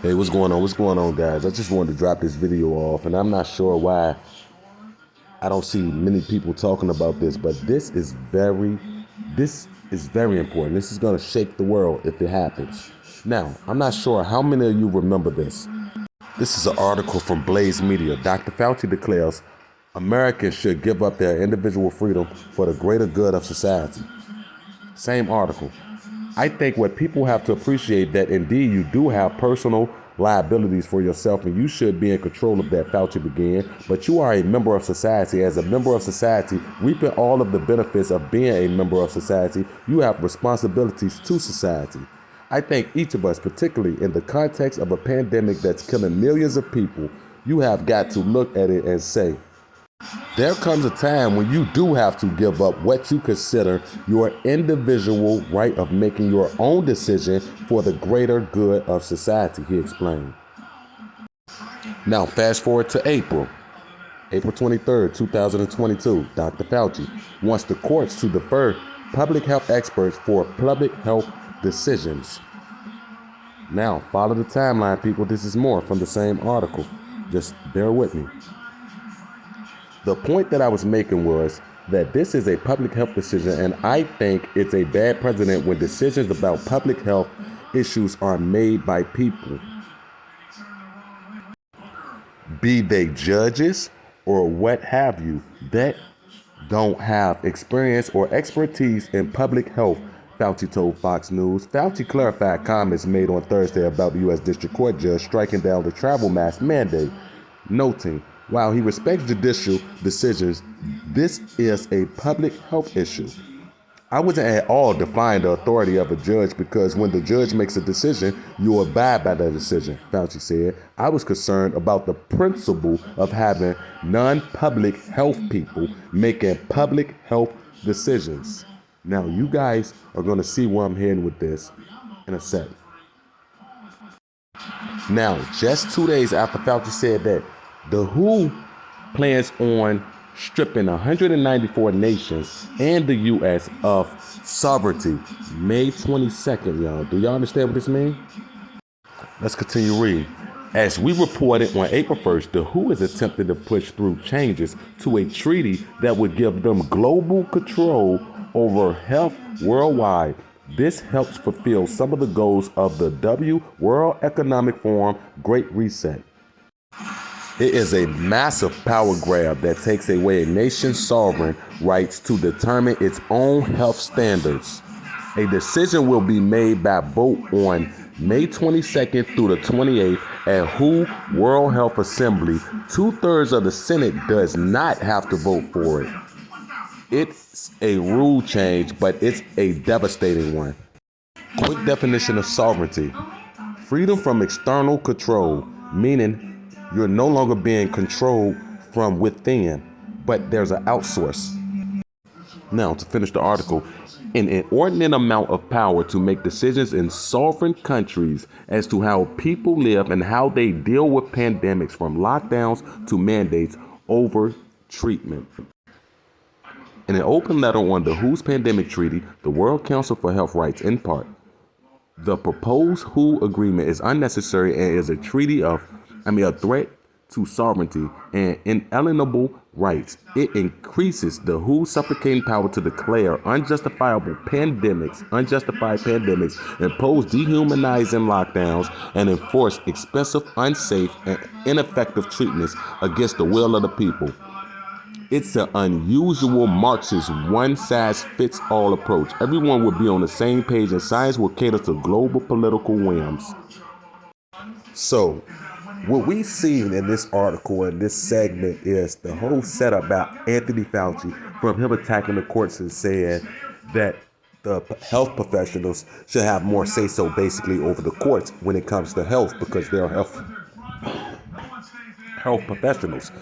Hey, what's going on? What's going on, guys? I just wanted to drop this video off, and I'm not sure why I don't see many people talking about this, but this is very important. This is going to shake the world if it happens. Now, I'm not sure how many of you remember this. This is an article from Blaze Media. Dr. Fauci declares Americans should give up their individual freedom for the greater good of society. Same article. I think what people have to appreciate that indeed you do have personal liabilities for yourself and you should be in control of that, Fauci began, but you are a member of society. As a member of society, reaping all of the benefits of being a member of society, you have responsibilities to society. I think each of us, particularly in the context of a pandemic that's killing millions of people, you have got to look at it and say, there comes a time when you do have to give up what you consider your individual right of making your own decision for the greater good of society, he explained. Now, fast forward to April 23rd, 2022. Dr. Fauci wants the courts to defer public health experts for public health decisions. Now, follow the timeline, people. This is more from the same article. Just bear with me. The point that I was making was that this is a public health decision, and I think it's a bad precedent when decisions about public health issues are made by people, be they judges or what have you, that don't have experience or expertise in public health, Fauci told Fox News. Fauci clarified comments made on Thursday about the U.S. District Court judge striking down the travel mask mandate, noting, while he respects judicial decisions, this is a public health issue. I wasn't at all defying the authority of a judge because when the judge makes a decision, you abide by that decision, Fauci said. I was concerned about the principle of having non-public health people making public health decisions. Now, you guys are going to see where I'm heading with this in a sec. Now, just 2 days after Fauci said that, the WHO plans on stripping 194 nations and the U.S. of sovereignty. May 22nd, y'all. Do y'all understand what this means? Let's continue reading. As we reported on April 1st, the WHO is attempting to push through changes to a treaty that would give them global control over health worldwide. This helps fulfill some of the goals of the World Economic Forum Great Reset. It is a massive power grab that takes away a nation's sovereign rights to determine its own health standards. A decision will be made by vote on May 22nd through the 28th at WHO World Health Assembly. 2/3 of the Senate does not have to vote for it. It's a rule change, but it's a devastating one. Quick definition of sovereignty: freedom from external control, meaning you're no longer being controlled from within, but there's an outsource. Now, to finish the article, an inordinate amount of power to make decisions in sovereign countries as to how people live and how they deal with pandemics, from lockdowns to mandates over treatment. In an open letter on the WHO's pandemic treaty, the World Council for Health writes in part, the proposed WHO agreement is unnecessary and is a threat to sovereignty and inalienable rights. It increases the WHO's suffocating power to declare unjustified pandemics, impose dehumanizing lockdowns, and enforce expensive, unsafe, and ineffective treatments against the will of the people. It's an unusual Marxist one-size-fits-all approach. Everyone will be on the same page and science will cater to global political whims. So, what we've seen in this article and this segment is the whole setup about Anthony Fauci, from him attacking the courts and saying that the health professionals should have more say-so basically over the courts when it comes to health because they're health professionals.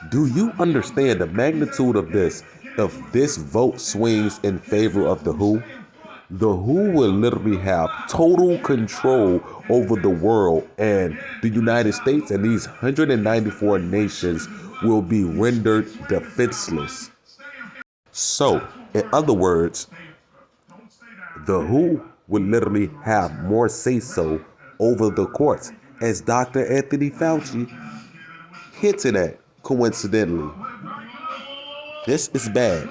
Do you understand the magnitude of this? If this vote swings in favor of the WHO, the WHO will literally have total control over the world, and the United States and these 194 nations will be rendered defenseless. So, in other words, the WHO would literally have more say-so over the courts. as Dr. Anthony Fauci hinted at, coincidentally. This is bad.